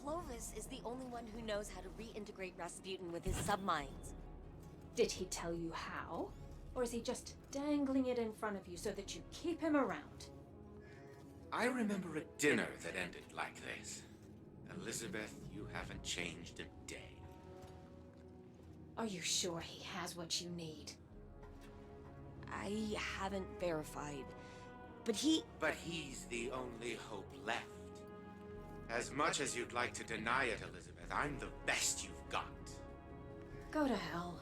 Clovis is the only one who knows how to reintegrate Rasputin with his subminds. Did he tell you how? Or is he just dangling it in front of you so that you keep him around? I remember a dinner that ended like this. Elizabeth, you haven't changed a day. Are you sure he has what you need? I haven't verified, but But he's the only hope left. As much as you'd like to deny it, Elizabeth, I'm the best you've got. Go to hell.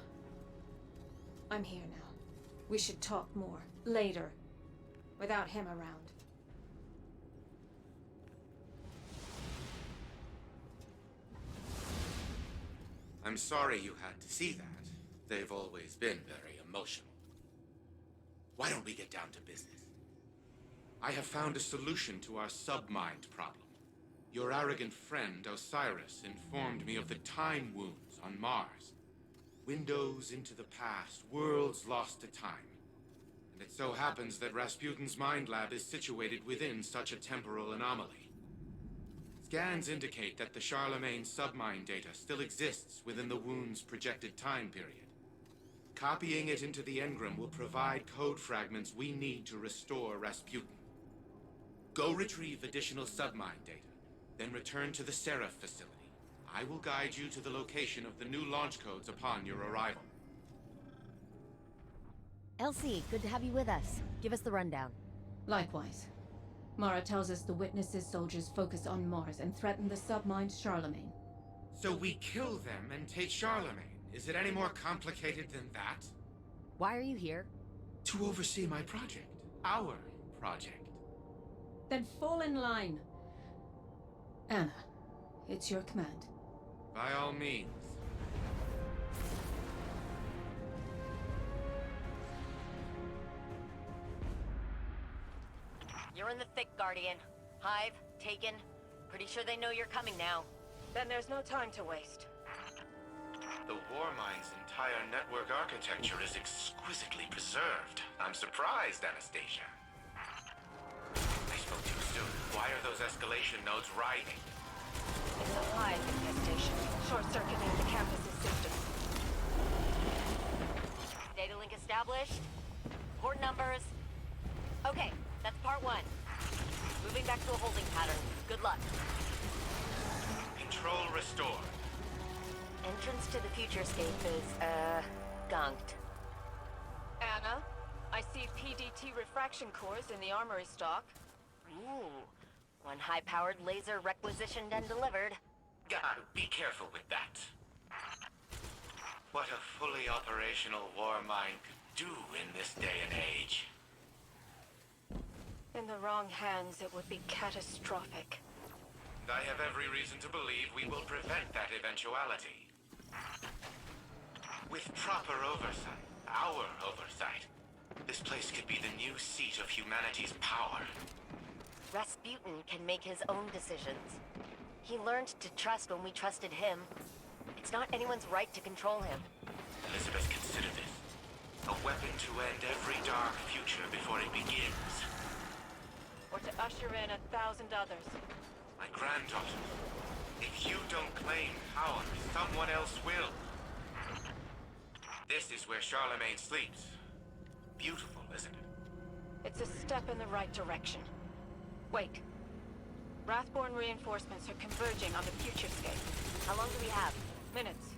I'm here now. We should talk more, later, without him around. I'm sorry you had to see that. They've always been very emotional. Why don't we get down to business? I have found a solution to our submind problem. Your arrogant friend, Osiris, informed me of the time wounds on Mars. Windows into the past, worlds lost to time. And it so happens that Rasputin's Mindlab is situated within such a temporal anomaly. Scans indicate that the Charlemagne submind data still exists within the wound's projected time period. Copying it into the engram will provide code fragments we need to restore Rasputin. Go retrieve additional submind data, then return to the Seraph facility. I will guide you to the location of the new launch codes upon your arrival. Elsie, good to have you with us. Give us the rundown. Likewise. Mara tells us the Witness's soldiers focus on Mars and threaten the submind Charlemagne. So we kill them and take Charlemagne. Is it any more complicated than that? Why are you here? To oversee my project. Our project. Then fall in line. Anna, it's your command. By all means. You're in the thick, Guardian. Hive, taken. Pretty sure they know you're coming now. Then there's no time to waste. The Warmind's entire network architecture is exquisitely preserved. I'm surprised, Anastasia. I spoke too soon. Why are those escalation nodes writhing? It's a hive infestation, short-circuiting the campus's systems. Data link established. Port numbers. Okay, that's part one. Moving back to a holding pattern. Good luck. Control restored. Entrance to the Futurescape is, gunked. Anna, I see PDT refraction cores in the armory stock. Ooh. One high-powered laser requisitioned and delivered. God, be careful with that. What a fully operational Warmind could do in this day and age. In the wrong hands, it would be catastrophic. I have every reason to believe we will prevent that eventuality. With proper oversight, our oversight, this place could be the new seat of humanity's power. Rasputin can make his own decisions. He learned to trust when we trusted him. It's not anyone's right to control him. Elizabeth, consider this. A weapon to end every dark future before it begins. Or to usher in 1,000 others. My granddaughter, if you don't claim power, someone else will. This is where Charlemagne sleeps. Beautiful, isn't it? It's a step in the right direction. Wait. Wrathborn reinforcements are converging on the Futurescape. How long do we have? Minutes.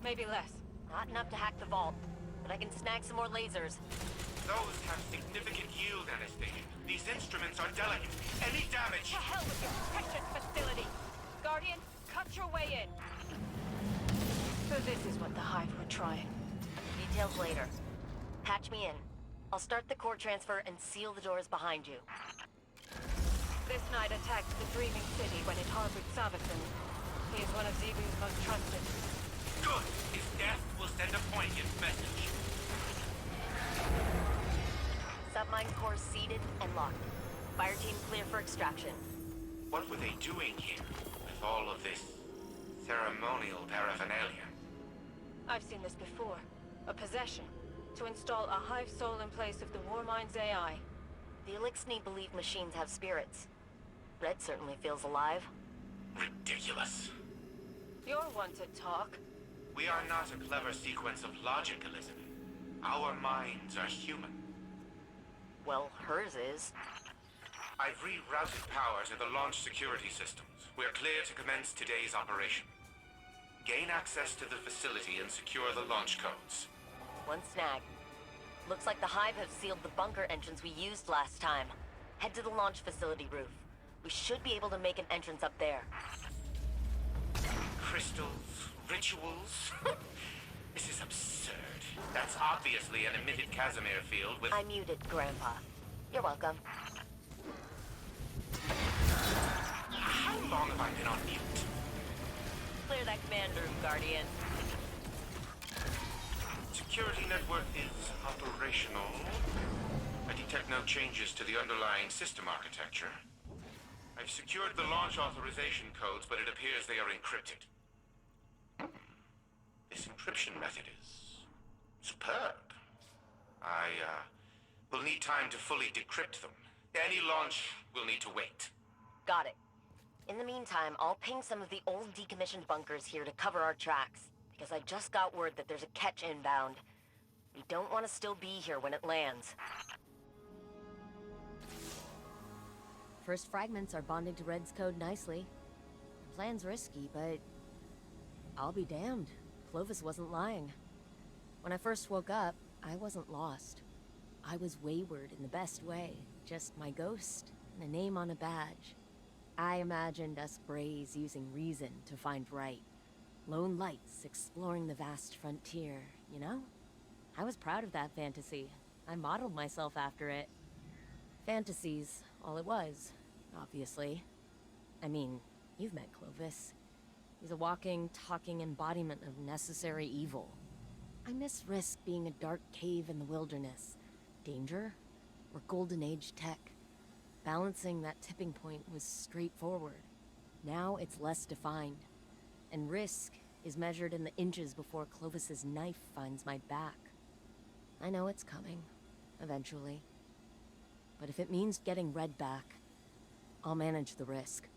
Maybe less. Not enough to hack the vault, but I can snag some more lasers. Those have significant yield, Anastasia. These instruments are delicate. Any damage... To hell with your protection facility! Guardian, cut your way in! So this is what the Hive were trying. Details later. Patch me in. I'll start the core transfer and seal the doors behind you. This knight attacked the Dreaming City when it harbored Savithan. He is one of Zebu's most trusted. Good! His death will send a poignant message. Submind cores seeded and locked. Fire team clear for extraction. What were they doing here, with all of this ceremonial paraphernalia? I've seen this before. A possession. To install a Hive soul in place of the Warmind's AI. The Elixni believe machines have spirits. Red certainly feels alive. Ridiculous. You're one to talk. We are not a clever sequence of logic, Elizabeth. Our minds are human. Well, hers is. I've rerouted power to the launch security systems. We're clear to commence today's operation. Gain access to the facility and secure the launch codes. One snag. Looks like the Hive have sealed the bunker entrance we used last time. Head to the launch facility roof. We should be able to make an entrance up there. Crystals, rituals. This is absurd. That's obviously an emitted Casimir field with... I muted, Grandpa. You're welcome. How long have I been on mute? Clear that command room, Guardian. Security network is operational. I detect no changes to the underlying system architecture. I've secured the launch authorization codes, but it appears they are encrypted. This encryption method is superb. I will need time to fully decrypt them. Any launch will need to wait. Got it. In the meantime, I'll ping some of the old decommissioned bunkers here to cover our tracks, because I just got word that there's a catch inbound. We don't want to still be here when it lands. First fragments are bonding to Red's code nicely. The plan's risky, but I'll be damned. Clovis wasn't lying. When I first woke up, I wasn't lost. I was wayward in the best way. Just my ghost and a name on a badge. I imagined us Brays using reason to find right. Lone lights exploring the vast frontier, you know? I was proud of that fantasy. I modeled myself after it. Fantasies, all it was, obviously. I mean, you've met Clovis. He's a walking, talking embodiment of necessary evil. I miss Risk being a dark cave in the wilderness. Danger, or Golden Age tech. Balancing that tipping point was straightforward. Now it's less defined. And risk is measured in the inches before Clovis's knife finds my back. I know it's coming, eventually. But if it means getting Red back, I'll manage the risk.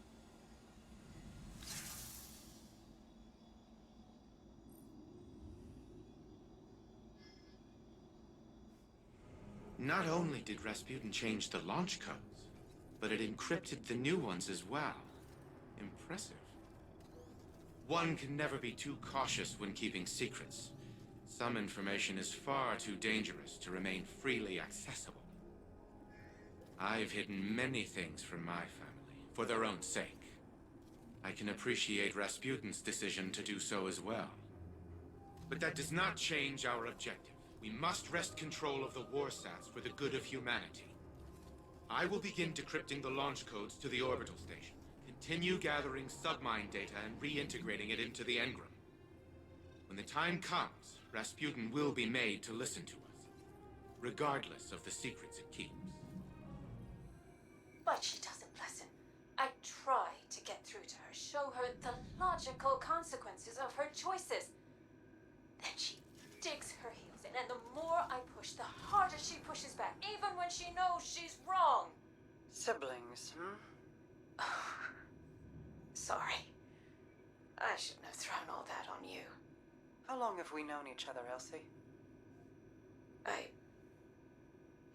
Not only did Rasputin change the launch codes, but it encrypted the new ones as well. Impressive. One can never be too cautious when keeping secrets. Some information is far too dangerous to remain freely accessible. I've hidden many things from my family, for their own sake. I can appreciate Rasputin's decision to do so as well. But that does not change our objective. We must wrest control of the Warsats for the good of humanity. I will begin decrypting the launch codes to the orbital station. Continue gathering submind data and reintegrating it into the engram. When the time comes, Rasputin will be made to listen to us, regardless of the secrets it keeps. But she doesn't listen. I try to get through to her, show her the logical consequences of her choices. Then she digs her heels in, and the more I push, the harder she pushes back, even when she knows she's wrong. Siblings, Sorry. I shouldn't have thrown all that on you. How long have we known each other, Elsie?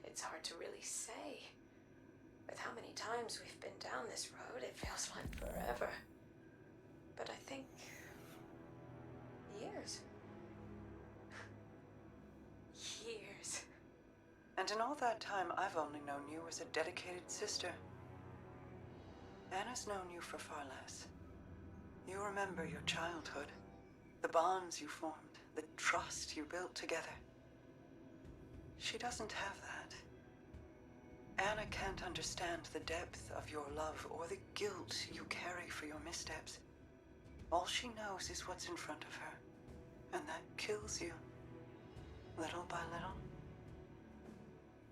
It's hard to really say. With how many times we've been down this road, it feels like forever. But I think... years. Years. And in all that time, I've only known you as a dedicated sister. Anna's known you for far less. You remember your childhood, the bonds you formed, the trust you built together. She doesn't have that. Anna can't understand the depth of your love or the guilt you carry for your missteps. All she knows is what's in front of her, and that kills you, little by little.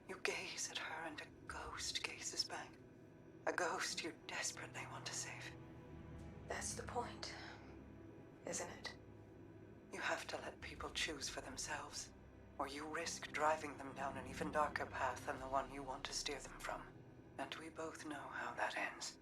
You gaze at her and a ghost gazes back. A ghost you desperately want to save. That's the point, isn't it? You have to let people choose for themselves, or you risk driving them down an even darker path than the one you want to steer them from. And we both know how that ends.